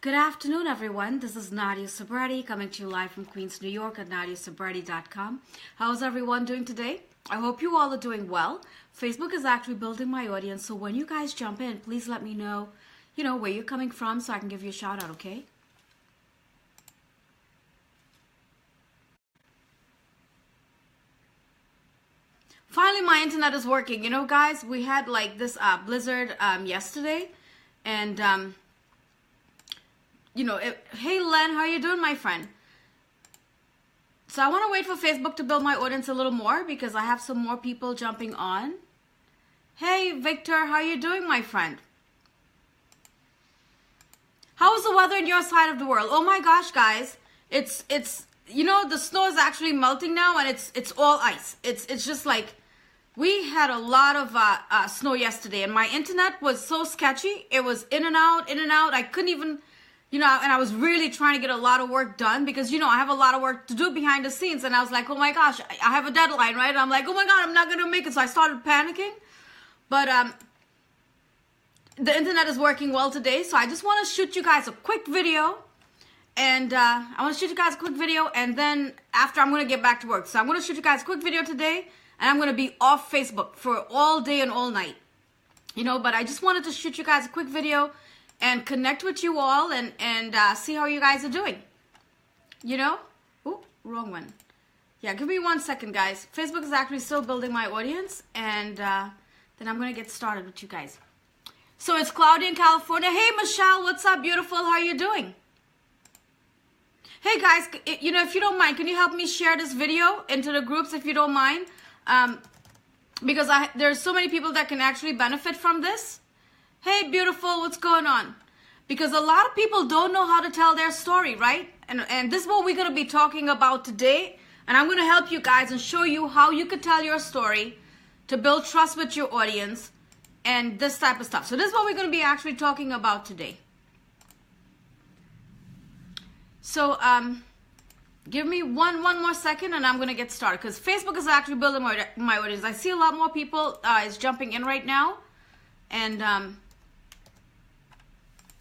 Good afternoon, everyone. This is Nadia Sabretti coming to you live from Queens, New York at nadiasabretti.com. How's everyone doing today? I hope you all are doing well. Facebook is actually building my audience, so when you guys jump in, please let me know, where you're coming from so I can give you a shout out, okay? Finally, my internet is working. Guys, we had like this blizzard yesterday, and hey Len, how you doing, my friend? So I want to wait for Facebook to build my audience a little more because I have some more people jumping on. Hey Victor, how you doing, my friend? How is the weather in your side of the world? Oh my gosh, guys, it's the snow is actually melting now, and it's all ice. It's just like we had a lot of snow yesterday, and my internet was so sketchy. It was in and out, in and out. I couldn't even. And I was really trying to get a lot of work done because, I have a lot of work to do behind the scenes. And I was like, oh my gosh, I have a deadline, right? And I'm like, oh my God, I'm not going to make it. So I started panicking. But the internet is working well today. So I just want to shoot you guys a quick video. And I want to shoot you guys a quick video. And then after, I'm going to get back to work. So I'm going to shoot you guys a quick video today. And I'm going to be off Facebook for all day and all night. But I just wanted to shoot you guys a quick video and connect with you all and see how you guys are doing. Ooh, wrong one. Yeah, give me 1 second, guys. Facebook is actually still building my audience, and then I'm going to get started with you guys. So it's cloudy in California. Hey, Michelle, what's up, beautiful? How are you doing? Hey, guys, if you don't mind, can you help me share this video into the groups if you don't mind? Because there's so many people that can actually benefit from this. Hey, beautiful, what's going on? Because a lot of people don't know how to tell their story, right? And this is what we're going to be talking about today. And I'm going to help you guys and show you how you could tell your story to build trust with your audience and this type of stuff. So this is what we're going to be actually talking about today. So give me one more second and I'm going to get started. Because Facebook is actually building my audience. I see a lot more people is jumping in right now.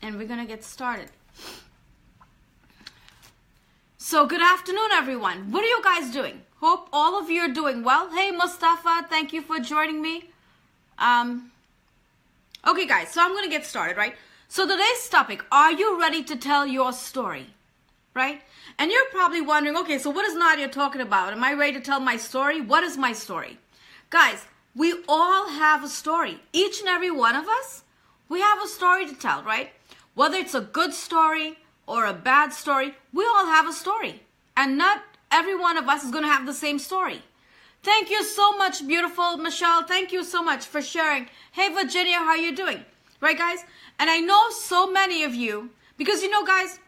And we're going to get started. So good afternoon, everyone. What are you guys doing? Hope all of you are doing well. Hey, Mustafa, thank you for joining me. Okay, guys, so I'm going to get started, right? So today's topic, are you ready to tell your story, right? And you're probably wondering, okay, so what is Nadia talking about? Am I ready to tell my story? What is my story? Guys, we all have a story. Each and every one of us, we have a story to tell, right? Whether it's a good story or a bad story, we all have a story. And not every one of us is going to have the same story. Thank you so much, beautiful Michelle. Thank you so much for sharing. Hey, Virginia, how are you doing? Right, guys? And I know so many of you, because, guys,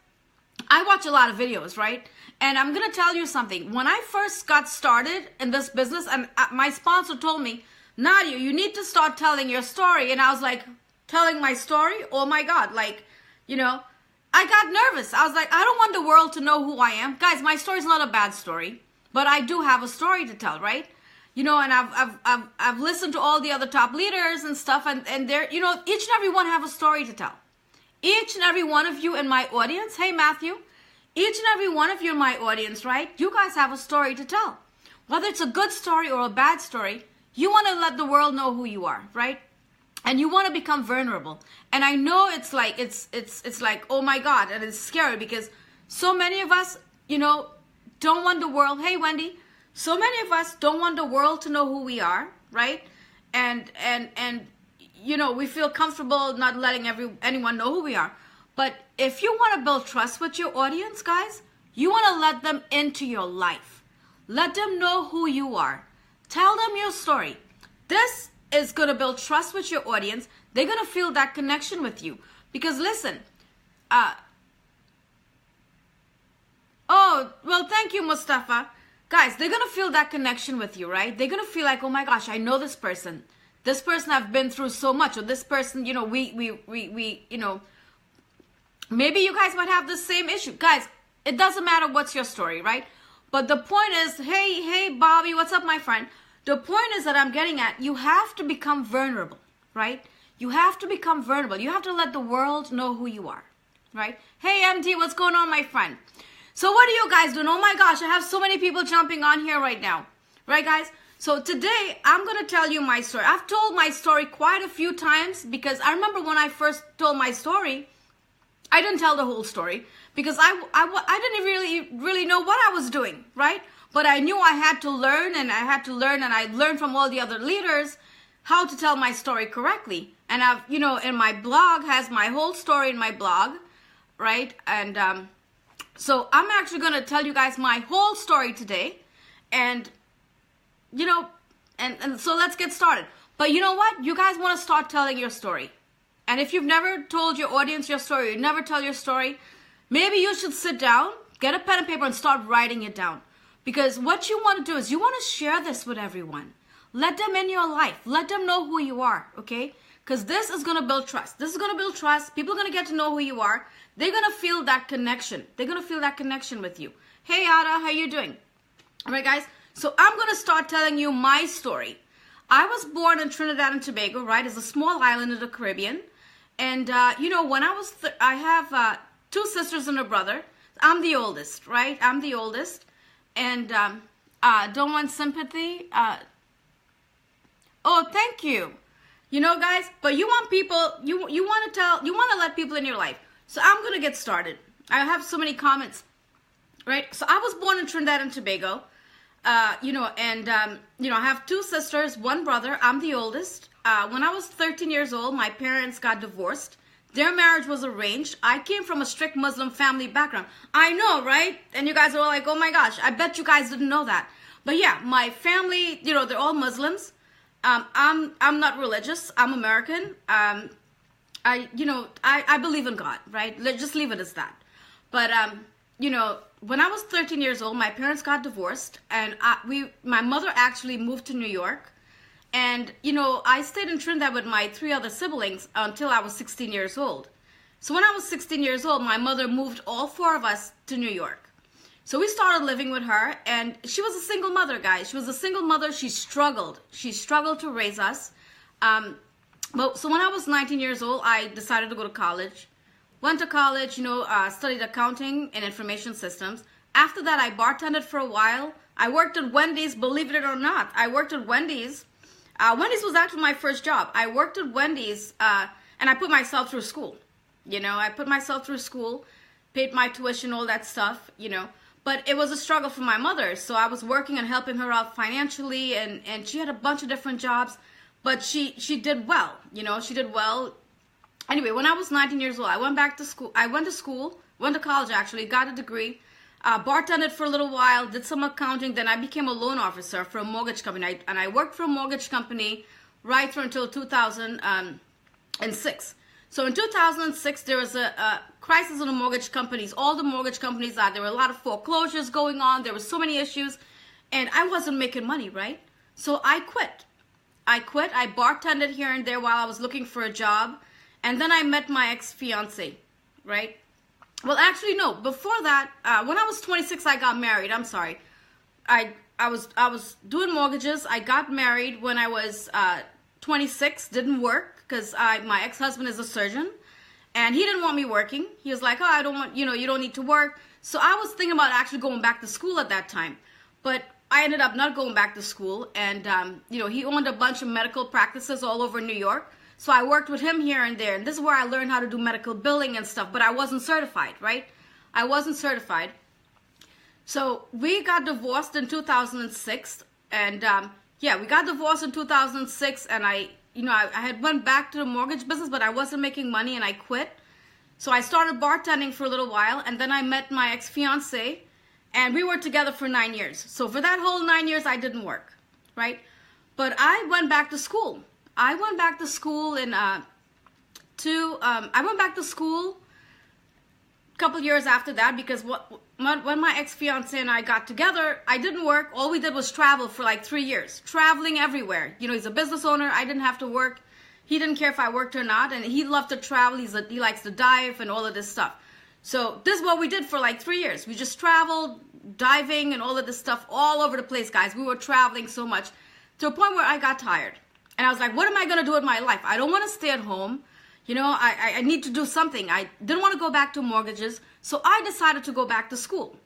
I watch a lot of videos, right? And I'm going to tell you something. When I first got started in this business, and my sponsor told me, Nadia, you need to start telling your story. And I was like, telling my story? Oh my God, I got nervous. I was like, I don't want the world to know who I am. Guys, my story is not a bad story, but I do have a story to tell, right? And I've listened to all the other top leaders and stuff, and they're, each and every one have a story to tell. Each and every one of you in my audience, hey Matthew, each and every one of you in my audience, right? You guys have a story to tell. Whether it's a good story or a bad story, you want to let the world know who you are, right? And you want to become vulnerable. And I know it's like, it's like, oh my God, and it's scary because so many of us, don't want the world. Hey, Wendy, so many of us don't want the world to know who we are, right? And we feel comfortable not letting anyone know who we are. But if you want to build trust with your audience, guys, you want to let them into your life. Let them know who you are. Tell them your story. This is going to build trust with your audience. They're going to feel that connection with you. Because listen, oh, well, thank you, Mustafa. Guys, they're going to feel that connection with you, right? They're going to feel like, oh my gosh, I know this person. This person I've been through so much. Or this person, we maybe you guys might have the same issue. Guys, it doesn't matter what's your story, right? But the point is, hey, Bobby, what's up, my friend? The point is that I'm getting at, you have to become vulnerable, right? You have to become vulnerable. You have to let the world know who you are, right? Hey, MD, what's going on, my friend? So what are you guys doing? Oh my gosh, I have so many people jumping on here right now. Right, guys? So today, I'm going to tell you my story. I've told my story quite a few times because I remember when I first told my story, I didn't tell the whole story because I didn't really know what I was doing, right? But I knew I had to learn, and I learned from all the other leaders how to tell my story correctly. And I've, in my blog has my whole story in my blog, right? And so I'm actually going to tell you guys my whole story today. And, and so let's get started. But you know what? You guys want to start telling your story. And if you've never told your audience your story, you never tell your story, maybe you should sit down, get a pen and paper, and start writing it down. Because what you want to do is you want to share this with everyone. Let them in your life. Let them know who you are, okay? Because this is going to build trust. This is going to build trust. People are going to get to know who you are. They're going to feel that connection. They're going to feel that connection with you. Hey, Ada, how you doing? All right, guys. So I'm going to start telling you my story. I was born in Trinidad and Tobago, right? It's a small island in the Caribbean. And, when I have 2 sisters and a brother. I'm the oldest, right? I'm the oldest. And don't want sympathy. Oh, thank you. Guys, but you want people, you want to let people in your life. So I'm going to get started. I have so many comments, right? So I was born in Trinidad and Tobago, I have 2 sisters, 1 brother. I'm the oldest. When I was 13 years old, my parents got divorced. Their marriage was arranged. I came from a strict Muslim family background. I know, right? And you guys are all like, oh my gosh, I bet you guys didn't know that. But yeah, my family, they're all Muslims. I'm not religious. I'm American. I believe in God, right? Let's just leave it as that. But, when I was 13 years old, my parents got divorced, and my mother actually moved to New York. And, I stayed in Trinidad with my 3 other siblings until I was 16 years old. So when I was 16 years old, my mother moved all 4 of us to New York. So we started living with her, and she was a single mother, guys. She was a single mother. She struggled. She struggled to raise us. So when I was 19 years old, I decided to go to college. Went to college, studied accounting and information systems. After that, I bartended for a while. I worked at Wendy's, believe it or not. I worked at Wendy's. Wendy's was actually my first job. I worked at Wendy's, and I put myself through school. I put myself through school, paid my tuition, all that stuff, But it was a struggle for my mother. So I was working and helping her out financially, and she had a bunch of different jobs. But she did well, she did well. Anyway, when I was 19 years old, I went back to school. I went to college actually, got a degree, bartended for a little while, did some accounting. Then I became a loan officer for a mortgage company. And I worked for a mortgage company right through until 2006. So in 2006, there was a crisis in the mortgage companies. All the mortgage companies, there were a lot of foreclosures going on. There were so many issues. And I wasn't making money, right? So I quit. I bartended here and there while I was looking for a job. And then I met my ex-fiance, right? Well, actually, no. Before that, when I was 26, I got married. I'm sorry. I was doing mortgages. I got married when I was 26. Didn't work because my ex-husband is a surgeon. And he didn't want me working. He was like, oh, I don't want, you don't need to work. So I was thinking about actually going back to school at that time. But I ended up not going back to school. And, he owned a bunch of medical practices all over New York. So I worked with him here and there. And this is where I learned how to do medical billing and stuff. But I wasn't certified, right? I wasn't certified. So we got divorced in 2006. And, we got divorced in 2006. And I had went back to the mortgage business, but I wasn't making money and I quit. So I started bartending for a little while. And then I met my ex-fiance. And we were together for 9 years. So for that whole 9 years, I didn't work, right? But I went back to school. I went back to school a couple years after that because when my ex-fiance and I got together, I didn't work. All we did was travel for like 3 years, traveling everywhere. He's a business owner. I didn't have to work. He didn't care if I worked or not, and he loved to travel. He likes to dive and all of this stuff. So this is what we did for like 3 years. We just traveled, diving and all of this stuff all over the place, guys. We were traveling so much to a point where I got tired. And I was like, what am I going to do with my life? I don't want to stay at home. I need to do something. I didn't want to go back to mortgages, so I decided to go back to school.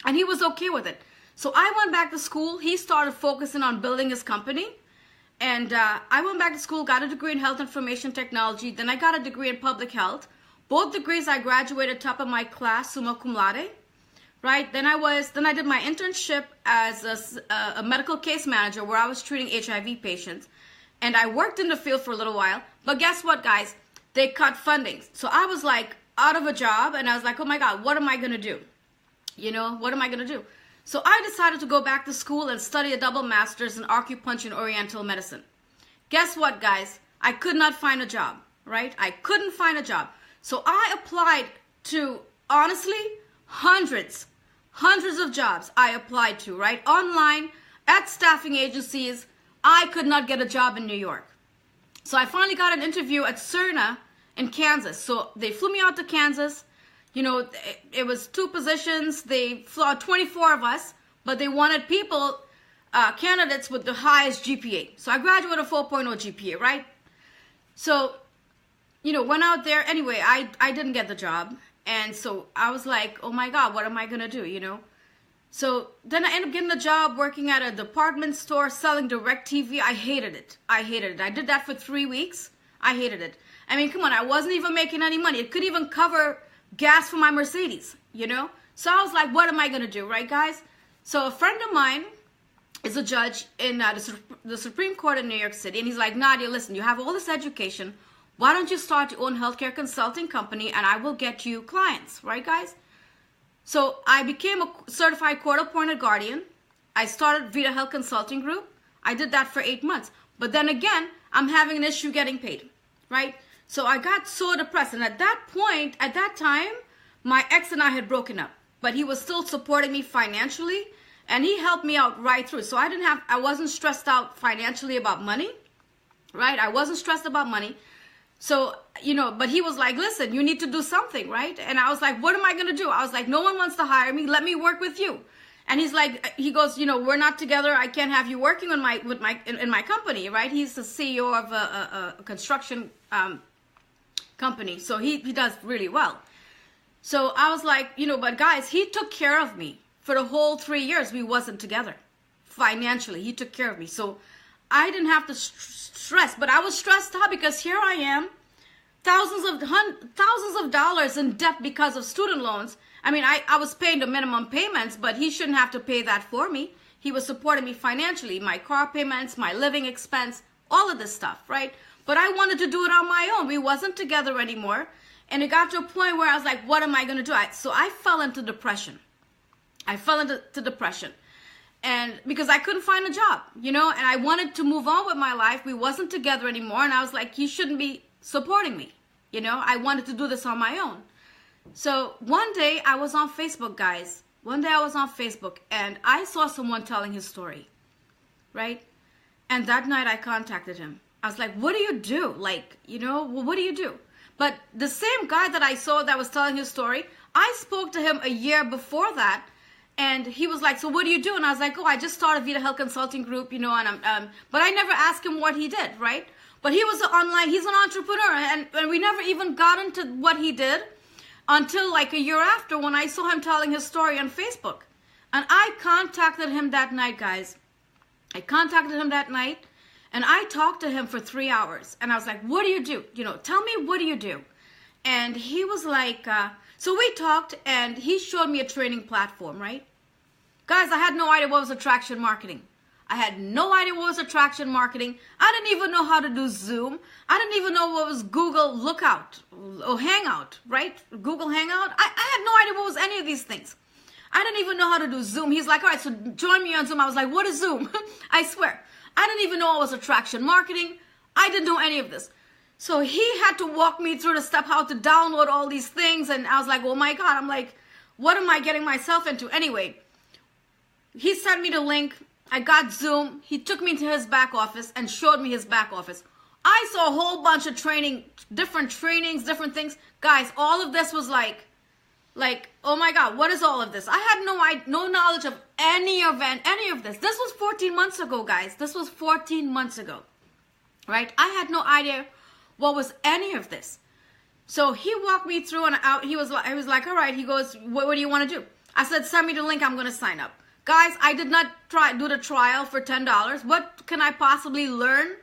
And he was okay with it. So I went back to school. He started focusing on building his company. And I went back to school, got a degree in health information technology. Then I got a degree in public health. Both degrees I graduated top of my class, summa cum laude. Right? Then I did my internship as a medical case manager where I was treating HIV patients. And I worked in the field for a little while. But guess what, guys? They cut funding. So I was like out of a job, and I was like, oh my God, what am I going to do? What am I going to do? So I decided to go back to school and study a double master's in acupuncture and oriental medicine. Guess what, guys? I could not find a job, right? I couldn't find a job. So I applied to, honestly, hundreds of jobs I applied to, right? Online, at staffing agencies. I could not get a job in New York. So I finally got an interview at Cerna in Kansas. So they flew me out to Kansas. It was 2 positions. They flew out 24 of us, but they wanted people, candidates with the highest GPA. So I graduated a 4.0 GPA, right? So, went out there. Anyway, I didn't get the job. And so I was like, oh my God, what am I going to do, So then I ended up getting a job working at a department store selling DirecTV. I hated it. I did that for 3 weeks. I hated it. I mean, come on, I wasn't even making any money. It couldn't even cover gas for my Mercedes, So I was like, what am I going to do, right, guys? So a friend of mine is a judge in the Supreme Court in New York City. And he's like, Nadia, listen, you have all this education. Why don't you start your own healthcare consulting company and I will get you clients, right, guys? So I became a certified court-appointed guardian. I started Vita Health Consulting Group. I did that for 8 months. But then again, I'm having an issue getting paid, right? So I got so depressed. And at that time, my ex and I had broken up. But he was still supporting me financially. And he helped me out right through. So I wasn't stressed out financially about money, right? I wasn't stressed about money. So, but he was like, listen, you need to do something, right? And I was like, what am I going to do? I was like, no one wants to hire me. Let me work with you. And he goes, we're not together. I can't have you working in my company, right? He's the CEO of a construction company. So he does really well. So I was like, but guys, he took care of me for the whole 3 years. We wasn't together financially. He took care of me. So I didn't have to stress, but I was stressed out because here I am, thousands of dollars in debt because of student loans. I mean, I was paying the minimum payments, but he shouldn't have to pay that for me. He was supporting me financially, my car payments, my living expense, all of this stuff, right? But I wanted to do it on my own. We wasn't together anymore. And it got to a point where I was like, what am I going to do? So I fell into depression. And because I couldn't find a job, and I wanted to move on with my life. We wasn't together anymore. And I was like, you shouldn't be supporting me. I wanted to do this on my own. So one day I was on Facebook, guys. And I saw someone telling his story, right? And that night I contacted him. I was like, what do you do? Like, what do you do? But the same guy that I saw that was telling his story, I spoke to him a year before that. And he was like, so what do you do? And I was like, I just started Vita Health Consulting Group, and but I never asked him what he did, right? But he's an entrepreneur, and we never even got into what he did until like a year after when I saw him telling his story on Facebook. And I contacted him that night, guys. And I talked to him for 3 hours. And I was like, what do you do? Tell me, what do you do? And he was like, so we talked, and he showed me a training platform, right? Guys, I had no idea what was attraction marketing. I didn't even know how to do Zoom. I didn't even know what was Google Lookout or Hangout, right? Google Hangout. I had no idea what was any of these things. I didn't even know how to do Zoom. He's like, all right, so join me on Zoom. I was like, what is Zoom? I swear. I didn't even know what was attraction marketing. I didn't know any of this. So he had to walk me through the step how to download all these things. And I was like, oh my God. I'm like, what am I getting myself into? Anyway, he sent me the link. I got Zoom. He took me to his back office and showed me his back office. I saw a whole bunch of different trainings, different things. Guys, all of this was like, oh my God, what is all of this? I had no knowledge of any of this. This was 14 months ago, guys. This was 14 months ago, right? I had no idea what was any of this. So he walked me through, and he was like, all right. He goes, what do you want to do? I said, send me the link. I'm going to sign up. Guys, I did not do the trial for $10. What can I possibly learn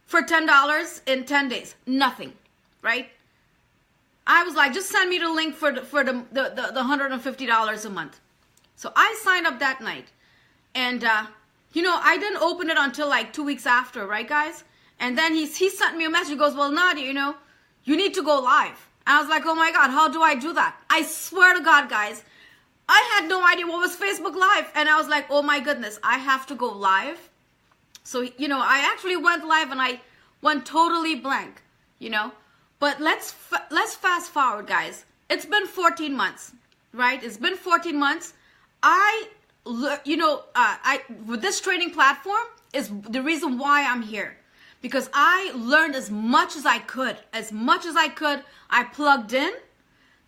for $10 in 10 days? Nothing, right? I was like, just send me the link for the $150 a month. So I signed up that night. And, I didn't open it until like 2 weeks after, right, guys? And then he sent me a message. He goes, well, Nadia, you need to go live. And I was like, oh my God, how do I do that? I swear to God, guys, I had no idea what was Facebook Live. And I was like, oh my goodness, I have to go live. So, I actually went live and I went totally blank, But let's fast forward, guys. It's been 14 months, right? It's been 14 months. With this training platform is the reason why I'm here. Because I learned as much as I could. I plugged in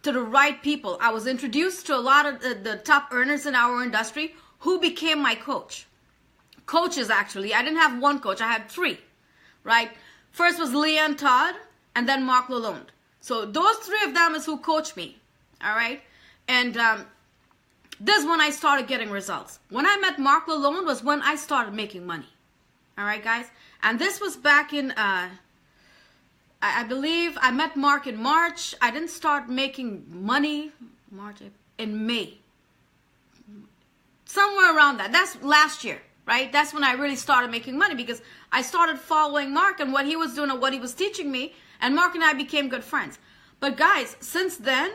to the right people. I was introduced to a lot of the top earners in our industry who became my coach. Coaches, actually. I didn't have one coach. I had 3, right? First was Leanne Todd, and then Mark Lalonde. So those 3 of them is who coached me, all right? And this is when I started getting results. When I met Mark Lalonde was when I started making money, all right, guys? And this was back in, I believe I met Mark in March. I didn't start making money in May. Somewhere around that. That's last year, right? That's when I really started making money because I started following Mark and what he was doing and what he was teaching me. And Mark and I became good friends. But guys, since then,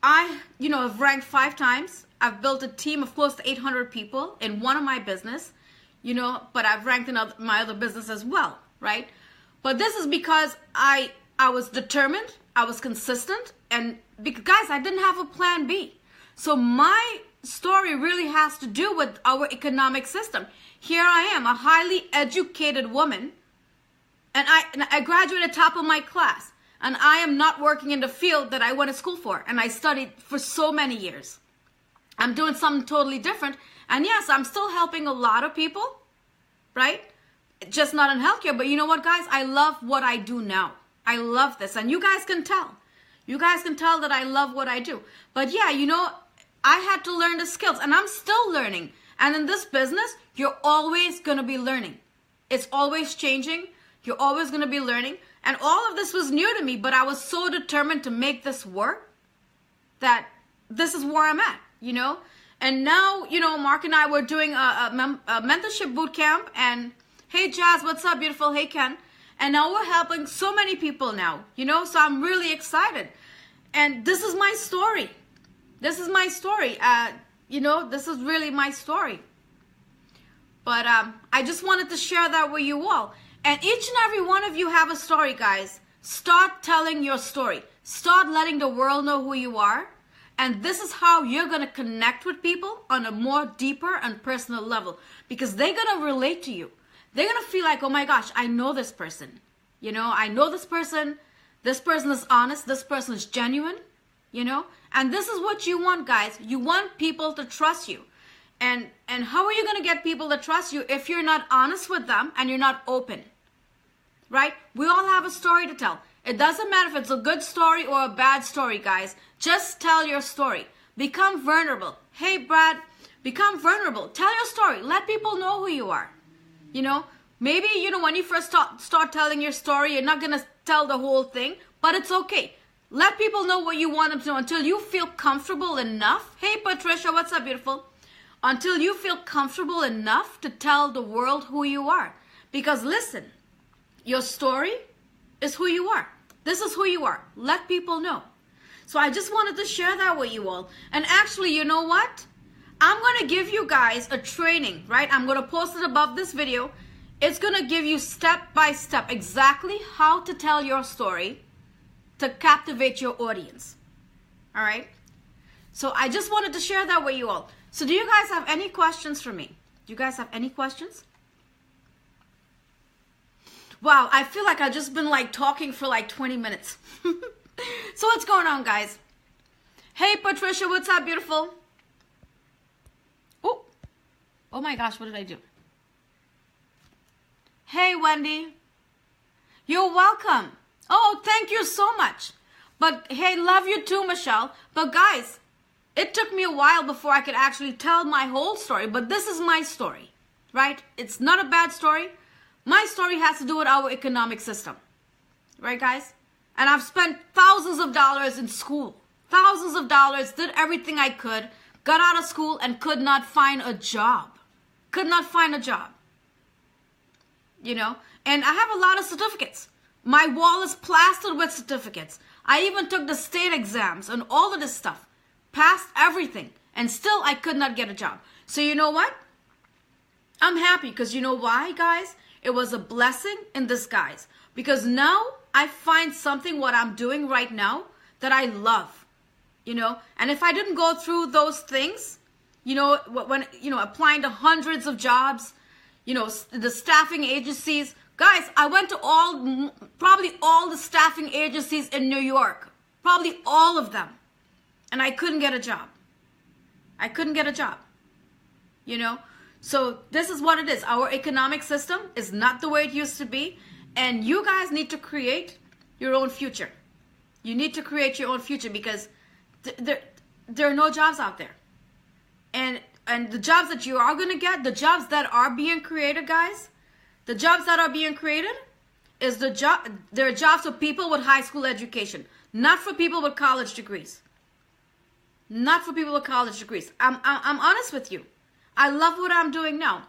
I, have ranked 5 times. I've built a team of close to 800 people in one of my business, but I've ranked in my other business as well, right? But this is because I was determined, I was consistent, and because, guys, I didn't have a plan B. So my story really has to do with our economic system. Here I am, a highly educated woman, and I graduated top of my class, and I am not working in the field that I went to school for, and I studied for so many years. I'm doing something totally different, and yes, I'm still helping a lot of people, right? Just not in healthcare, but you know what, guys? I love what I do now. I love this, and you guys can tell. You guys can tell that I love what I do. But yeah, I had to learn the skills, and I'm still learning. And in this business, you're always going to be learning. It's always changing. You're always going to be learning. And all of this was new to me, but I was so determined to make this work that this is where I'm at, And now, Mark and I were doing a mentorship boot camp, and hey, Jazz, what's up, beautiful? Hey, Ken. And now we're helping so many people now, so I'm really excited. And this is my story. This is my story. This is really my story. But I just wanted to share that with you all. And each and every one of you have a story, guys. Start telling your story. Start letting the world know who you are. And this is how you're going to connect with people on a more deeper and personal level. Because they're going to relate to you. They're going to feel like, oh my gosh, I know this person. I know this person. This person is honest. This person is genuine. And this is what you want, guys. You want people to trust you. And how are you going to get people to trust you if you're not honest with them and you're not open? Right? We all have a story to tell. It doesn't matter if it's a good story or a bad story, guys. Just tell your story. Become vulnerable. Hey, Brad, become vulnerable. Tell your story. Let people know who you are. Maybe, when you first start telling your story, you're not going to tell the whole thing, but it's okay. Let people know what you want them to know until you feel comfortable enough. Hey, Patricia, what's up, beautiful? Until you feel comfortable enough to tell the world who you are. Because listen, your story is who you are. This is who you are. Let people know. So I just wanted to share that with you all. And actually, you know what? I'm going to give you guys a training, right? I'm going to post it above this video. It's going to give you step by step exactly how to tell your story to captivate your audience. All right? So I just wanted to share that with you all. So do you guys have any questions for me? Do you guys have any questions? Wow, I feel like I've just been talking for 20 minutes. So what's going on, guys? Hey, Patricia, what's up, beautiful? Oh my gosh, what did I do? Hey, Wendy. You're welcome. Oh, thank you so much. But hey, love you too, Michelle. But guys, it took me a while before I could actually tell my whole story, but this is my story, right? It's not a bad story. My story has to do with our economic system, right, guys? And I've spent thousands of dollars in school, thousands of dollars, did everything I could, got out of school and could not find a job. Could not find a job. You know, and I have a lot of certificates. My wall is plastered with certificates. I even took the state exams and all of this stuff. Passed everything. And still I could not get a job. So you know what? I'm happy because you know why, guys? It was a blessing in disguise. Because now I find something what I'm doing right now that I love. You know, and if I didn't go through those things, you know, when, you know, applying to hundreds of jobs, you know, the staffing agencies. Guys, I went to probably all the staffing agencies in New York. Probably all of them. And I couldn't get a job. I couldn't get a job. You know? So this is what it is. Our economic system is not the way it used to be. And you guys need to create your own future. You need to create your own future because there are no jobs out there. And the jobs that you are going to get, the jobs that are being created, guys, the jobs that are being created is they're jobs for people with high school education, not for people with college degrees. Not for people with college degrees. I'm honest with you. I love what I'm doing now.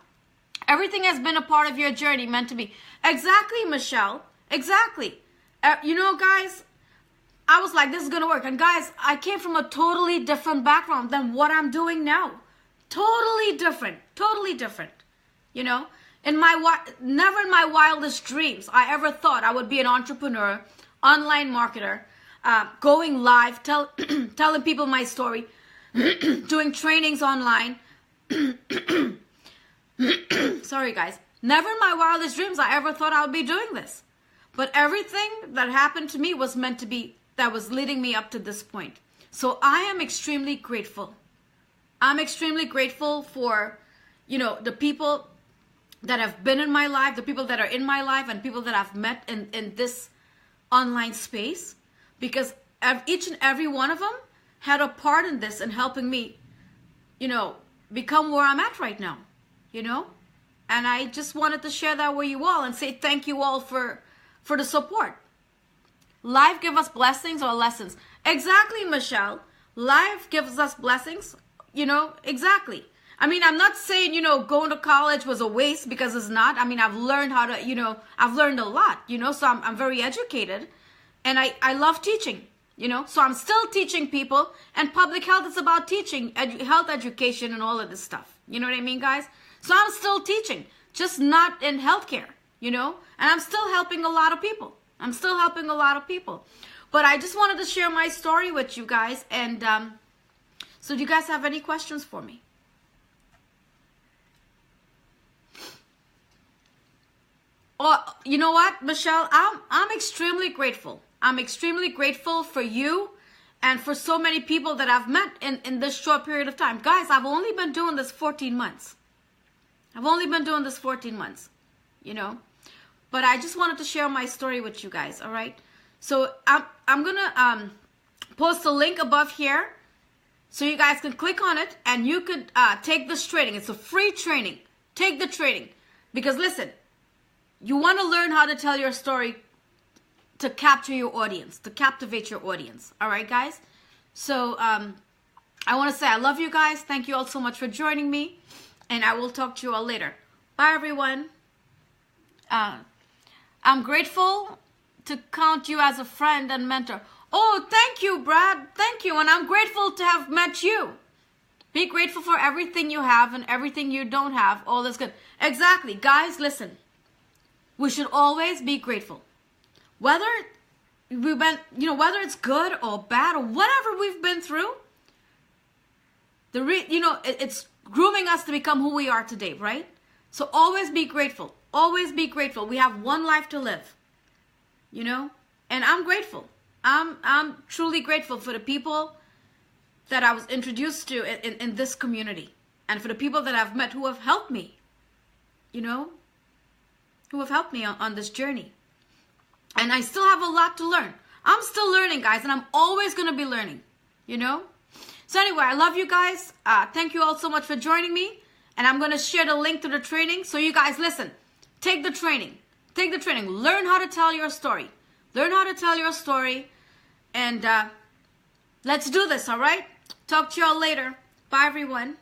Everything has been a part of your journey, meant to be. Exactly, Michelle. Exactly. You know, guys, I was like, this is going to work. And guys, I came from a totally different background than what I'm doing now. Totally different. Totally different. You know, never in my wildest dreams I ever thought I would be an entrepreneur, online marketer, going live, telling people my story, doing trainings online. Sorry, guys. Never in my wildest dreams I ever thought I would be doing this. But everything that happened to me was meant to be, that was leading me up to this point. So I am extremely grateful. I'm extremely grateful for, you know, the people that have been in my life, the people that are in my life, and people that I've met in this online space. Because each and every one of them had a part in this and helping me, you know, become where I'm at right now, you know. And I just wanted to share that with you all and say thank you all for the support. Life gives us blessings or lessons. Exactly, Michelle. Life gives us blessings, you know, exactly. I mean, I'm not saying, you know, going to college was a waste, because it's not. I mean, I've learned how to, you know, I've learned a lot, you know, so I'm very educated. And I love teaching, you know, so I'm still teaching people. And public health is about teaching, health education and all of this stuff. You know what I mean, guys? So I'm still teaching, just not in healthcare, you know, and I'm still helping a lot of people. I'm still helping a lot of people. But I just wanted to share my story with you guys. And so do you guys have any questions for me? Oh, you know what, Michelle? I'm extremely grateful. I'm extremely grateful for you and for so many people that I've met in this short period of time. Guys, I've only been doing this 14 months. I've only been doing this 14 months, you know. But I just wanted to share my story with you guys, all right? So I'm going to post a link above here so you guys can click on it and you could take this training. It's a free training. Take the training. Because listen, you want to learn how to tell your story to capture your audience, to captivate your audience. All right, guys? So I want to say I love you guys. Thank you all so much for joining me. And I will talk to you all later. Bye, everyone. I'm grateful to count you as a friend and mentor. Oh, thank you, Brad. Thank you. And I'm grateful to have met you. Be grateful for everything you have and everything you don't have. All is good. Exactly. Guys, listen. We should always be grateful. Whether we've been, you know, whether it's good or bad or whatever we've been through, you know, it's grooming us to become who we are today, right? So always be grateful. Always be grateful. We have one life to live, you know? And I'm grateful. I'm truly grateful for the people that I was introduced to in this community. And for the people that I've met who have helped me, you know? Who have helped me on this journey. And I still have a lot to learn. I'm still learning, guys, and I'm always going to be learning, you know? So anyway, I love you guys. Thank you all so much for joining me. And I'm going to share the link to the training. So you guys, listen, take the training. Take the training. Learn how to tell your story. Learn how to tell your story. And let's do this, all right? Talk to y'all later. Bye, everyone.